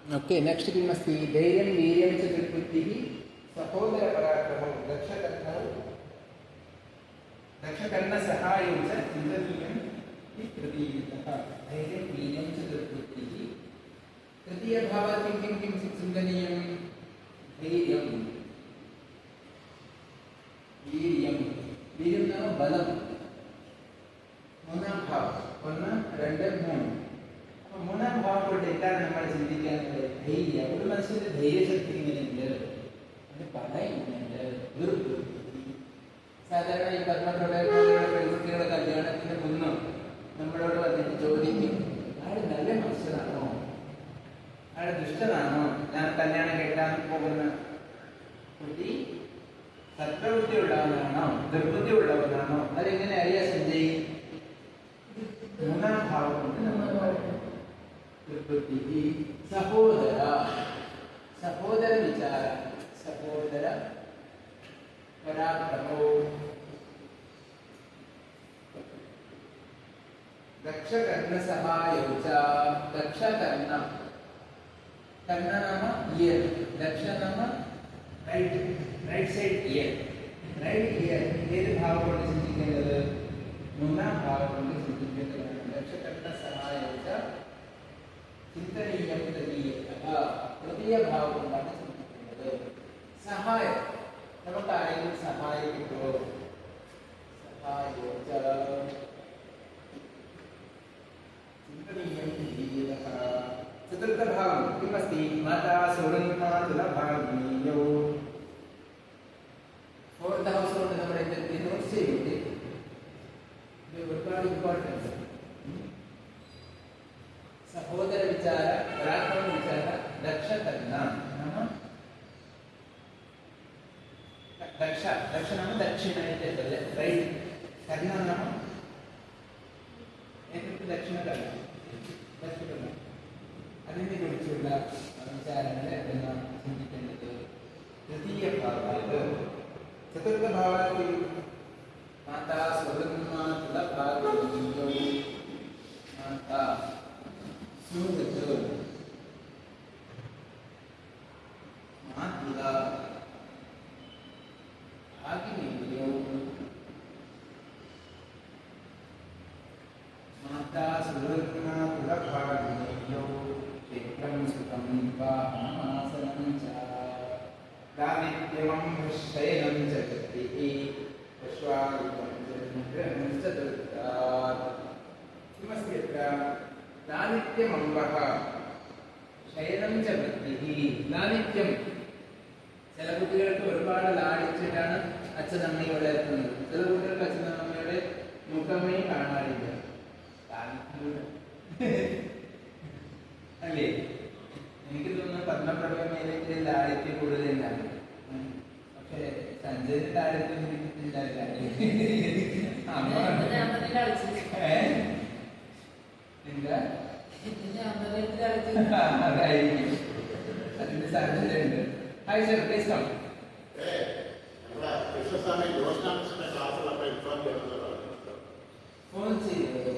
Okay next किमस्ति धैर्यं वीर्यं च दुर्बुद्धिः सहोदरपराक्रमो दक्षकर्णसहायं च चिन्तनीयम् इति तृतीयतः धैर्यं वीर्यं च दुर्बुद्धिः तृतीयभावात् किं चिन्तनीयं धैर्यं वीर्यं वीर्यं नाम बलं മൂന്നാം ഭാവം ഒന്ന് രണ്ട് മൂന്ന് അപ്പോൾ മൂന്നാം ഭാവം കൊണ്ട് എന്താണ് നമ്മൾ ചിന്തിക്കാനുള്ളത് ധൈര്യം ഒരു മനുഷ്യന്റെ ധൈര്യശക്തി ഇങ്ങനെയുണ്ട് അത് പറയുന്നുണ്ട് ദുർബുദ്ധി സാധാരണ ഈ പത്മപ്രഭാകരങ്ങളുടെ പെൺകുട്ടികളുടെ കല്യാണത്തിന് മുന്നും നമ്മളോട് വന്നിട്ട് ചോദിക്കും ആള് നല്ല മനുഷ്യനാണോ ആള് ദുഷ്ടനാണോ ഞാൻ കല്യാണം കേൾക്കാൻ പോകുന്ന കുട്ടി സത്വബുദ്ധി ഉള്ളവനാണോ ദുർബുദ്ധി ഉള്ളവനാണോ അതെങ്ങനെ അറിയാൻ സഞ്ജയ് മൂന്നാം ഭാവം കൊണ്ട് നമ്മൾ ദുർബുദ്ധി സഹോദര സഹോദര വിചാര സഹോദര പരാക്രമോ ദക്ഷകർണ സഹായോ ച ദക്ഷകർണ കർണ നാമ ഇയർ ദക്ഷ നാമ right side ear right ear ഏത് ഭാവം കൊണ്ട് ചിന്തിക്കേണ്ടത് മൂന്നാം ഭാവം കൊണ്ട് ചിന്തിക്കേണ്ടതാണ് ദക്ഷകർണ സഹായോ ച ചിന്തനീയം തൃതീയ ഭാവം കൊണ്ടാണ് ചിന്തിക്കേണ്ടത് സഹായം നമുക്ക് ആരെങ്കിലും സഹായം കിട്ടുമോ സഹായോ ച चिन्तनीयं तृतीयः चतुर्थभावं किमस्ति माता सुरन्मातुलभाग्नेयो फोर्थ हाउस കൊണ്ട് നമ്മൾ എന്തൊക്കെ നോട്ട് ചെയ്തിട്ട് ഇത് ഒരുപാട് ഇമ്പോർട്ടൻസ് സഹോദര വിചാര പരാക്രമ വിചാര ദക്ഷകർണ നാമ ദക്ഷ നാമ ദക്ഷിണായത്തെ റൈറ്റ് കർണ നാമ ദക്ഷിണകർണ അതിനെ കുറിച്ചുള്ള വിചാരങ്ങൾ എല്ലാം ചിന്തിക്കേണ്ടത് തൃതീയ ഭാവാത് ചതുർത്ഥ ഭാവാത്തിൽ മാതാ സ്വതന്മാതുലഭാഗ്യോ മാതാ സുഹൃത്ത് മാതുല ഭാഗ്യോ माता सुरत्नातुलभाग्नेयो क्षेत्रं सुखं वाहनमासनं च दारिद्र्यं शयनं च गतिः पश्वादिकं जन्मग्रहणं च दत्तात् किमस्ति अत्र दारिद्र्यमम्बः शयनं च गतिः दारिद्र्യം ചില കുട്ടികൾക്ക് ഒരുപാട് ലാളിച്ചിട്ടാണ് അച്ഛനമ്മയെ വളർത്തുന്നത് ചില കുട്ടികൾക്ക് അച്ഛനമ്മയുടെ മുഖമേ കാണാറില്ല അല്ലേ എനിക്ക് തോന്നുന്നു പത്മപ്രഭമേലേക്ക് ലാളിത്യം കൂടുതലുണ്ടാണ് പക്ഷെ സഞ്ജയന്റെ ലാളിത്യം എന്താ അതായിരിക്കും അതിന്റെ സാധ്യതയുണ്ട് hi sir please come phone ചെയ്തോ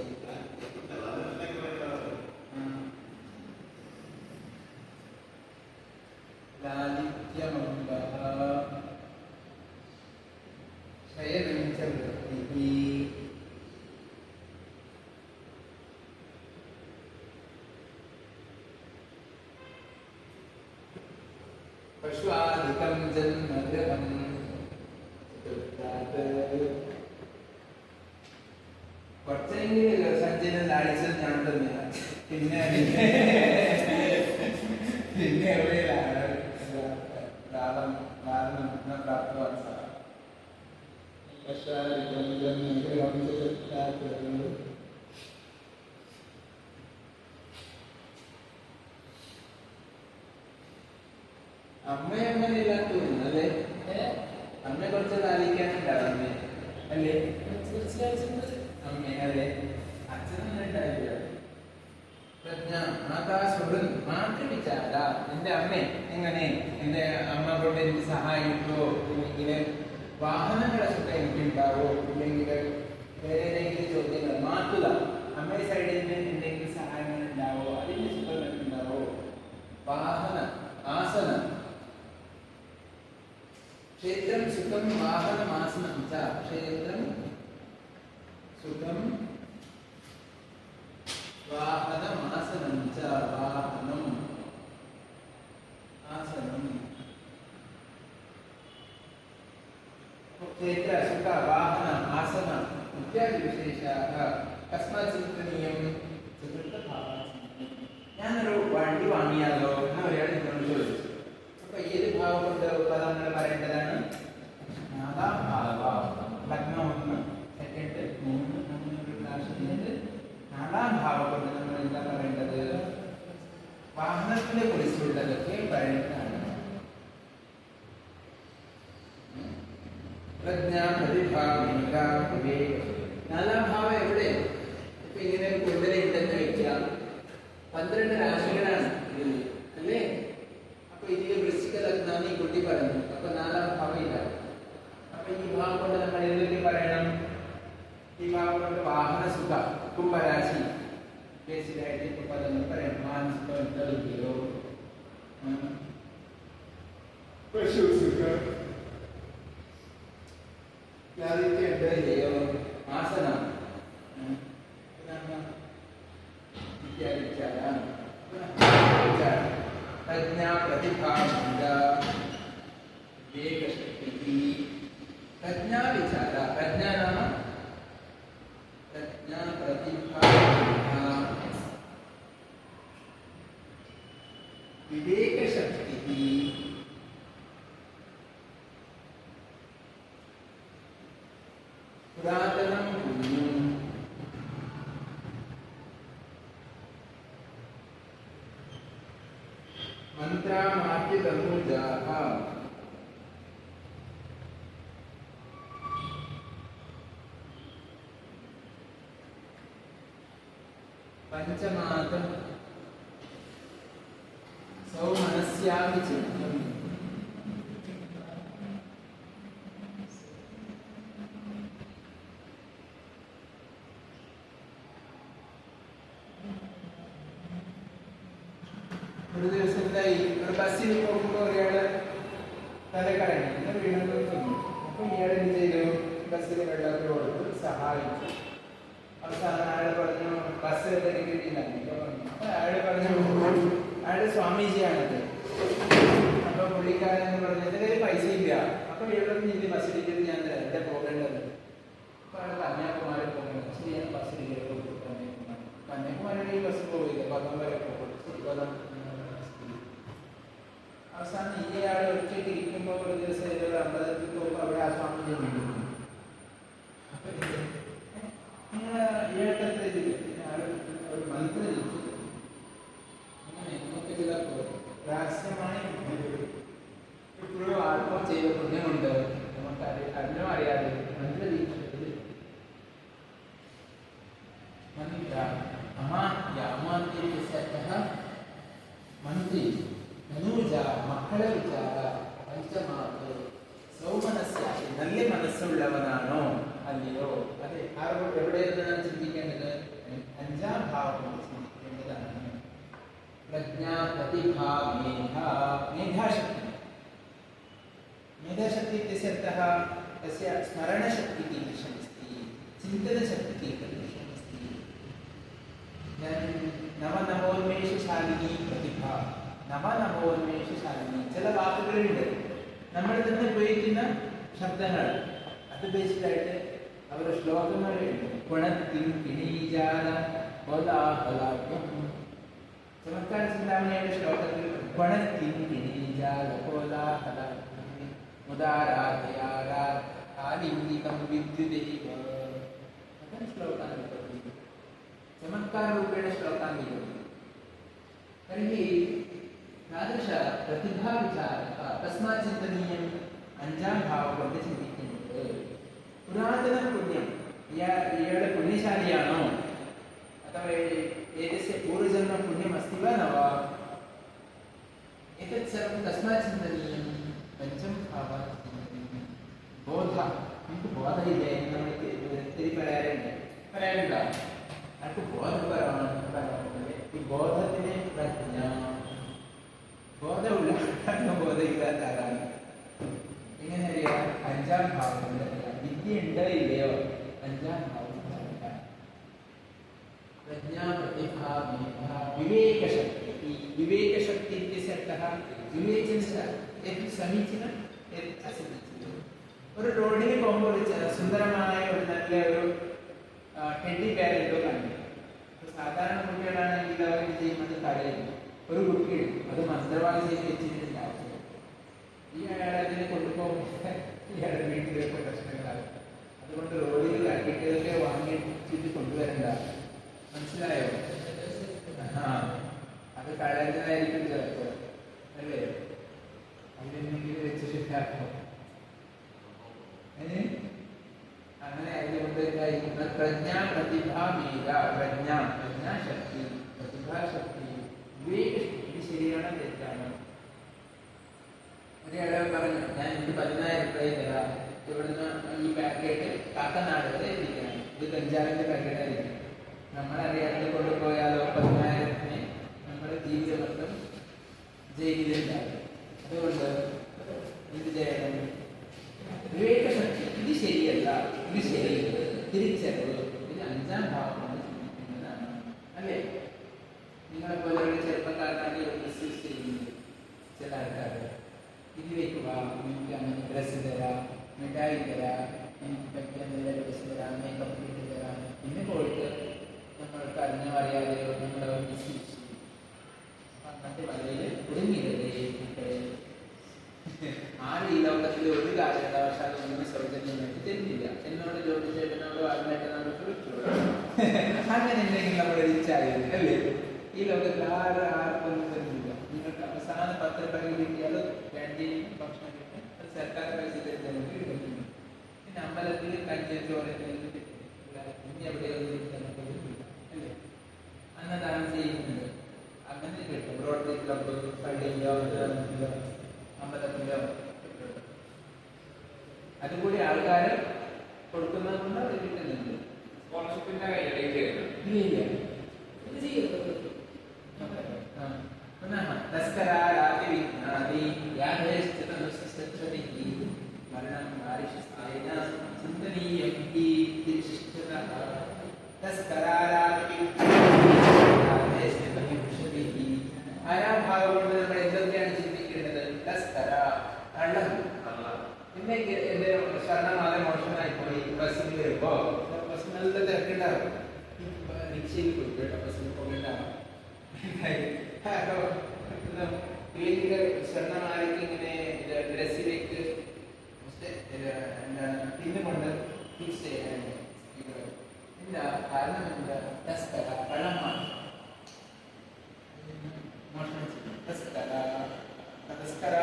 लालित्यमम्बः शयनं च वृत्तिः पश्वादिकं जन्मगृहं കുറച്ചെങ്കിലും സഞ്ജയനെ ലാളിച്ചത് ഞാൻ തന്നെയാണ് പിന്നെ എവിടെയാണ് അമ്മ അങ്ങനെയില്ലാത്ത അല്ലേ അമ്മ കുറച്ച് ലാലിക്കാനുണ്ടാവും അല്ലേ അമ്മ അല്ലേ അച്ഛനൊന്നും ഉണ്ടാവില്ല പ്രജ്ഞ മാതാ സുഹൃൻ മാതൃവിചാര എന്റെ അമ്മ എങ്ങനെ എന്റെ അമ്മ കൊണ്ട് എനിക്ക് സഹായം കിട്ടുമോ ഇല്ലെങ്കിൽ വാഹനങ്ങളെ സുഖം എനിക്കുണ്ടാവോ ഇല്ലെങ്കിൽ വേറെ ഏതെങ്കിലും ചോദ്യങ്ങൾ മാറ്റുക അമ്മയുടെ സൈഡിൽ നിന്ന് എന്തെങ്കിലും സഹായങ്ങൾ ഉണ്ടാവോ അതിന്റെ സുഖം ഉണ്ടാവോ വാഹനമാസനം ച ക്ഷേത്രം സുഖം വാഹനമാസനം ച വാഹനം ആസനം ക്ഷേത്ര സുഖ വാഹന ആസന ഇത്യാദി വിശേഷാः കസ്മാത് ചിന്തനീയം ചതുർത്ഥഭാവാത്. ഞാനൊരു വണ്ടി വാങ്ങിയാലോ എന്ന് ഒരാൾ എന്നോട് ചോദിച്ചു. അപ്പൊ ഏത് ഭാവം കൊണ്ട് പദങ്ങൾ പറയേണ്ടതാണ്? നാലാം ഭാവം. ലഗ്നം 1, സെക്കൻഡ് 3, അങ്ങനെ ഒരു പ്രാവശ്യത്തിനുണ്ട്. നാലാം ഭാവം കൊണ്ട് നമ്മൾ എന്താ പറയേണ്ടത്? വാഹനത്തിനെ കുറിച്ചുള്ളതൊക്കെ പറയേണ്ടതാണ്. നാലാം ഭാവം എവിടെ? ഇപ്പൊ ഇങ്ങനെ ഒരു കുണ്ടല ഉണ്ടെന്ന് വെക്കാം. 12 രാശികളാണ് ഇതിൽ അല്ലേ? അപ്പൊ ഇതിൽ വൃശ്ചിക ലഗ്നം ഈ കുട്ടി പറഞ്ഞു. അപ്പൊ നാലാം ഭാവം ഇല്ല. അപ്പൊ ഈ ഭാവം കൊണ്ട് നമ്മൾ എന്തൊക്കെ പറയണം? ഈ ഭാവം കൊണ്ട് വാഹന സുഖ കുംഭരാശി ബേസിലായിട്ട് ഇപ്പൊ പദങ്ങൾ പറയണം. മാനസിക പശു സുഖ ആസന प्रज्ञा प्रतिभा विवेक शक्ति प्रज्ञा विचार प्रज्ञा नाम प्रज्ञा प्रतिभा विवेक शक्ति पुरातनम पुण्यम मंत्रामार्जितमूजाः पंचमात सौमनस्यापि चित्तम् ഒരു ദിവസം എന്തായി, ഒരു ബസ്സിൽ പോകുമ്പോൾ ഒരാള് തലക്കറങ്ങി വീണു. അപ്പൊ ഇയാൾ എന്ത് ചെയ്തു? ബസ്സിൽ വെള്ളത്തിൽ കൊടുത്ത് സഹായിച്ചു. അവസാനം അയാൾ പറഞ്ഞു ബസ് കിട്ടിയില്ല. അപ്പൊ അയാൾ പറഞ്ഞു അയാൾ സ്വാമീജിയാണത്. അപ്പൊ പുള്ളിക്കാരൻ പറഞ്ഞു എന്റെ കയ്യിൽ പൈസ ഇല്ല. അപ്പൊ ഇയാളൊന്നും ഇനി ബസ് ടിക്കറ്റ് ഞാൻ തരാം, എന്റെ പോകേണ്ടത്. അപ്പൊ അയാൾ കന്യാകുമാരി പോകേണ്ടത്. ശരി, ഞാൻ ബസ് ടിക്കറ്റ് കൊടുത്തു. കന്യാകുമാരിയുടെ ബസ് പോയില്ല, പദം വരെ പോകും. അവസാനം ഇയാൾ ഒറ്റയ്ക്ക് ഇരിക്കുമ്പോൾ ഒരു ദിവസം ഏതൊരു അമ്പലത്തിൽ പോകുമ്പോൾ അവിടെ ആ സ്വാമി ഒരു മന്ത്രം അങ്ങനെ നമുക്ക് ചിലപ്പോൾ രഹസ്യമായി ഇപ്പോഴും ആത്മം ചെയ്ത പുണ്യമുണ്ട്. നമുക്ക് അറിഞ്ഞോ അറിയാതെ മന്ത്രദീക്ഷത്തിൽ ಮಂತ್ರಿ ಧನುಜ ಮಕ್ಕಳ ವಿಚಾರ ಪಂಚಮಾತ ಸೌಮನಸ್ಯಾಗಿ ನಲ್ಲೆ മനസ്സുള്ളവനാണോ അല്ലയോ? അതെ, എവിടെയാണ് ചിന്തിക്കേണ്ടത്? അഞ്ചാം ഭാവം ചിന്തിക്കേണ്ടതാണ്. പ്രജ്ഞാ പ്രതിഭ മേധ മേധാശക്തി. മേധാശക്തി इत्यस्य अर्थः तस्य स्मरणशक्ति कीदृशमस्ति, चिन्तनशक्ति कीदृशमस्ति. നവനവോന്മേഷശാലിനി പ്രതിഭ. നവനവോന്മേഷശാലിനി ചില വാക്കുകളുണ്ട് നമ്മൾ തന്നെ ഉപയോഗിക്കുന്ന ശബ്ദങ്ങൾ. അത് ബേസിലായിട്ട് അവരുടെ ശ്ലോകങ്ങളുണ്ട്. ഗുണത്തിൻ കിണീജാല കോലാഹലാഭ്യം. ചമത്കാര ചിന്താമണിയുടെ ശ്ലോകത്തിൽ ഗുണത്തിൻ കിണീജാല കോലാഹലാഭ്യം മുദാരാധയാരാ കാലിന്ദികം വിദ്യുദൈവ. അതാണ് ശ്ലോകാన్ని चमत्काररूपेण श्लोकान् लिखति. तर्हि तादृश प्रतिभाविचारः तस्मात् चिन्तनीयम्. अञ्जां भावं चिन्तिक्यन्ते. पुरातनं पुण्यं इयाळ पुण्यशालियाणो अथवा एतस्य पूर्वजन्म पुण्यम् अस्ति वा न वा, एतत् सर्वं तस्मात् चिन्तनीयं. पञ्चम भावात् चिन्तनीयं. बोधः किन्तु बोधः इति നമ്മൾ തിരി പറയാറുണ്ട്. आपको ബോധപരമാണ്. ഈ ബോധത്തിന് പ്രജ്ഞ. ബോധമുള്ള ബോധമില്ലാത്ത ആരാണ്? എങ്ങനെ അറിയാം? അഞ്ചാം ഉണ്ടോ ഇല്ലയോ? അഞ്ചാം ഭാവം प्रज्ञा प्रतिभा मेधा विवेक शक्ति विवेक शक्ति इत्यस्य अर्थः विवेचनस्य यत् समीचीनं यत् असमीचीनं ഒരു റോഡിൽ പോകുമ്പോൾ സുന്ദരമായ ഒരു നല്ല ഒരു ടെഡി ബെയർ എന്തോ കണ്ടു. സാധാരണ കുട്ടികളാണെങ്കിൽ അവർ ചെയ്യുന്നത് കരയും. ഒരു കുട്ടി അത് മന്ത്രവാദം ചെയ്ത് വെച്ചിട്ടുണ്ട് ആവശ്യം. ഈ അയാൾ അതിനെ കൊണ്ടുപോകുമ്പോൾ ഇയാളുടെ വീട്ടിലൊക്കെ പ്രശ്നങ്ങളാകും. അതുകൊണ്ട് റോഡിൽ കട്ടിട്ടൊക്കെ വാങ്ങിയിട്ട് കൊണ്ടുവരണ്ട. മനസ്സിലായോ? അത് കഴഞ്ഞതായിരിക്കും ചിലപ്പോൾ അല്ലേ? അതിലെന്തെങ്കിലും വെച്ചിട്ടാക്കോ അങ്ങനെ അതുകൊണ്ട് എന്തായിരിക്കുന്ന പ്രജ്ഞ പ്രതിഭ മേധ പ്രജ്ഞ പ്രജ്ഞാശക്തി പ്രതിഭാശക്തി വിവേകശക്തി ഇത് ശരിയാണോ തെറ്റാണോ? ഒരാളെ പറഞ്ഞു ഞാൻ എനിക്ക് 10,000 രൂപ തരാം, ഇവിടുന്ന് ഈ പാക്കറ്റ് കാക്കനാട് വരെ എത്തിക്കണം. ഇത് കഞ്ചാവിന്റെ പാക്കറ്റായിരിക്കും. നമ്മളറിയാതെ കൊണ്ടുപോയാലോ 10,000-ന് നമ്മുടെ ജീവിതം മൊത്തം ജയിലിലുണ്ടാകും. അതുകൊണ്ട് എന്ത് ചെയ്യണം? വിവേകശക്തി ഇത് ശരിയല്ല, ഇത് ശരിയല്ല, തിരിച്ചറിവ്. ഇത് അഞ്ചാം ഭാവമാണ് ചിന്തിക്കുന്നതാണ് അല്ലേ? നിങ്ങളെപ്പോലെ ഒരു ചെറുപ്പക്കാരനാണ് ബിസിനസ് ചെയ്യുന്നത്. ചില ആൾക്കാർ ഇതിലേക്ക് വാ, എനിക്ക് അങ്ങനെ ഡ്രസ്സ് തരാം, മിഠായി തരാം, എനിക്ക് പറ്റിയ നല്ല ഡ്രസ്സ് തരാം, മേക്കപ്പ് ഇട്ട് തരാം. പിന്നെ പോയിട്ട് നമ്മൾക്ക് അറിഞ്ഞോ അറിയാതെയോ നമ്മളെ ബിസിനസ് അങ്ങനത്തെ വലയിൽ ഒടുങ്ങിയില്ലേ മക്കളെ? ആര് ഈ ലോകത്തിൽ ഒരു കാരണവശാൽ ഒന്നും സൗജന്യമായിട്ട് തരുന്നില്ല. എന്നോട് ജോലി ചേട്ടനോടോ ആത്മേട്ടനോടോ ചോദിച്ചോളൂ. അങ്ങനെ ഉണ്ടെങ്കിൽ നമ്മൾ റിച്ചായിരുന്നു അല്ലേ? ഈ ലോകത്തിൽ ആർക്കൊന്നും തരുന്നില്ല. നിങ്ങൾക്ക് അവസാന 10 രൂപ കിട്ടിയാലും ക്യാൻറ്റീൻ ഭക്ഷണം കിട്ടും. അത് സർക്കാർ പൈസ തരുന്നതിന് കിട്ടുന്നു. പിന്നെ അമ്പലത്തിൽ കഞ്ഞിയും ചോരത്തിനും കിട്ടും. ഇനി എവിടെയൊന്നും അല്ലേ? അന്നദാനം ചെയ്യുന്നുണ്ട്, അങ്ങനെ കിട്ടും. റോഡ് ക്ലബ്ബ്, പള്ളിയിലോ അമ്പലത്തിലോ അതുകൂടി ആൾക്കാർ കൊടുക്കുന്നത് കൊണ്ട് അത് കിട്ടുന്നുണ്ട്. സ്കോളർഷിപ്പിന്റെ ഇല്ല ഭാഗം കൊണ്ട് നമ്മൾ എന്തൊക്കെയാണ് ചിന്തിക്കേണ്ടത്? പിന്നെ എന്റെ സ്വർണ്ണമാല മോഷണമായി പോയി. ബസ്സിൽ വരുമ്പോ ബസ് നല്ല തിരക്കുണ്ടാവും. റിക്ഷയിൽ പോയി കേട്ടോ, ബസ്സിൽ പോകണ്ടാവും. സ്വർണ്ണമാലയ്ക്ക് ഇങ്ങനെ ഡ്രസ്സിലേക്ക് എന്താണ് പിന്നുകൊണ്ട് ഫിക്സ് ചെയ്യാൻ എന്താ കാരണം? എന്താ? തസ്കര കള്ളമാണ് മോഷണം ചെയ്യും. തസ്കര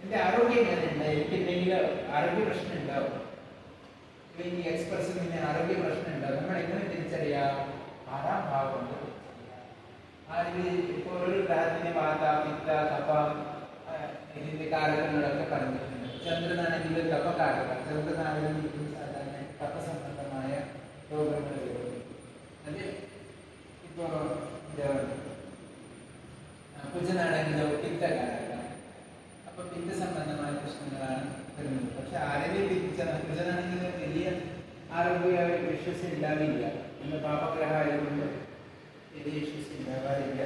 എന്റെ ആരോഗ്യം എങ്ങനെയുണ്ട്? എനിക്ക് എന്തെങ്കിലും ആരോഗ്യ പ്രശ്നം ഉണ്ടാവും. ഈ എക്സ്പ്രസിന് പിന്നെ ആരോഗ്യ പ്രശ്നം ഉണ്ടാവും. നമ്മൾ എങ്ങനെ തിരിച്ചറിയാം? ആറാം ഭാവം കൊണ്ട് അതിൽ ഇപ്പോൾ ഒരു ഗ്രാഹത്തിന് വാത, പിത്ത, കഫം ഇതിന്റെ കാരകങ്ങളൊക്കെ പറഞ്ഞിട്ടുണ്ട്. ചന്ദ്രനാണെങ്കിൽ കഫകാരക, ചന്ദ്രനാണെങ്കിൽ സാധാരണ കഫസംബന്ധമായ രോഗങ്ങൾ വരും. അത് ഇപ്പോ കുജനാണെങ്കിലോ പിത്തകാരക. അപ്പൊ പിത്ത സംബന്ധമായ പ്രശ്നങ്ങളാണ് വരുന്നത്. പക്ഷെ ആരോഗ്യം കുജനാണെങ്കിൽ വലിയ ആരോഗ്യ ഇഷ്യൂസ് ഉണ്ടാവില്ല. ഇന്ന് പാപഗ്രഹമായതുകൊണ്ട് വലിയ ഇഷ്യൂസ് ഉണ്ടാവാറില്ല.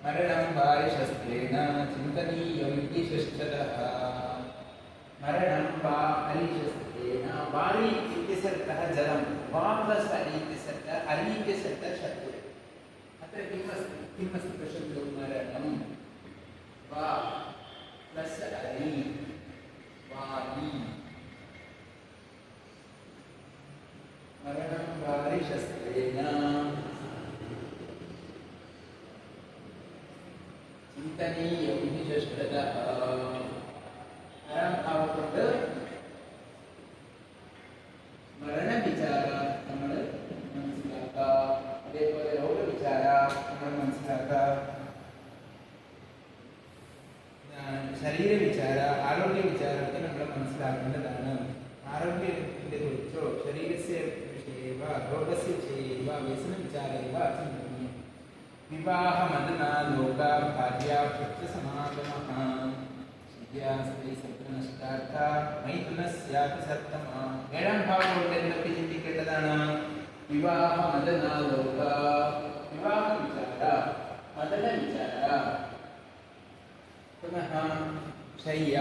മരണം വാരിശസ്ത്രേണ ചിന്തനീയം ഇത്യശസ്ത്രതഃ. മരണം വാരിശസ്ത്രേണ. വാരി ഇത്യസ്യർത്ഥഃ ജലം. വാ പ്ലസ് അരി ഇത്യസ്യർത്ഥः അരി ഇത്യസ്യർത്ഥः ശബ്ദം. അത്ര കിമസ്തി പ്രശബ്ദം? മരണം വാ പ്ലസ് അരി വാരി. മരണം വാരിശസ്ത്രേണ शरीरस्य विषये वा रोगस्य विषये वा व्यसनविचारे वा चिन्तनीयम् विवाहमदना लोका भार्या पुत्रसमागमः ശരിയാസ്ത്രീ സപ്തനഷ്ടാർത്ഥ മൈഥുനസ്യാപി സപ്തമ. ഏഴാം ഭാവം കൊണ്ട് എന്തൊക്കെ ചിന്തിക്കേണ്ടതാണ്? വിവാഹ മദനാലോക, വിവാഹ വിചാര, മദന വിചാര, പുനഃ ശയ്യ,